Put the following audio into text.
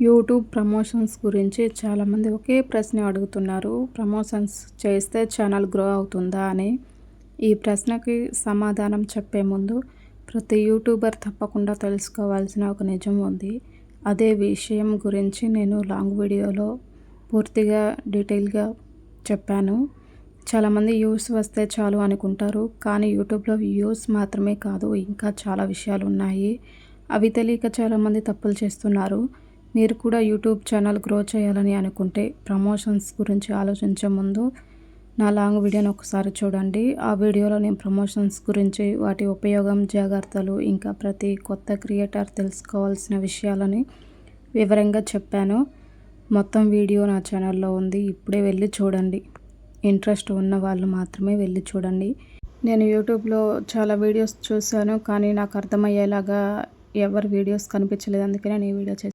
YouTube promotions గురించి చాలామంది ఒకే ప్రశ్న అడుగుతున్నారు. ప్రమోషన్స్ చేస్తే ఛానల్ గ్రో అవుతుందా అని. ఈ ప్రశ్నకి సమాధానం చెప్పే ముందు ప్రతి యూట్యూబర్ తప్పకుండా తెలుసుకోవాల్సిన ఒక నిజం ఉంది. అదే విషయం గురించి నేను లాంగ్ వీడియోలో పూర్తిగా డీటెయిల్గా చెప్పాను. చాలామంది వ్యూస్ వస్తే చాలు అనుకుంటారు. కానీ యూట్యూబ్లో వ్యూస్ మాత్రమే కాదు, ఇంకా చాలా విషయాలు ఉన్నాయి. అవి తెలియక చాలామంది తప్పులు చేస్తున్నారు. మీరు కూడా యూట్యూబ్ ఛానల్ గ్రో చేయాలని అనుకుంటే ప్రమోషన్స్ గురించి ఆలోచించే ముందు నా లాంగ్ వీడియోని ఒకసారి చూడండి. ఆ వీడియోలో నేను ప్రమోషన్స్ గురించి, వాటి ఉపయోగం, జాగ్రత్తలు, ఇంకా ప్రతి కొత్త క్రియేటర్ తెలుసుకోవాల్సిన విషయాలని వివరంగా చెప్పాను. మొత్తం వీడియో నా ఛానల్లో ఉంది. ఇప్పుడే వెళ్ళి చూడండి. ఇంట్రెస్ట్ ఉన్న వాళ్ళు మాత్రమే వెళ్ళి చూడండి. నేను యూట్యూబ్లో చాలా వీడియోస్ చూశాను, కానీ నాకు అర్థమయ్యేలాగా ఎవరి వీడియోస్ కనిపించలేదు. అందుకే నేను ఈ వీడియో చేశాను.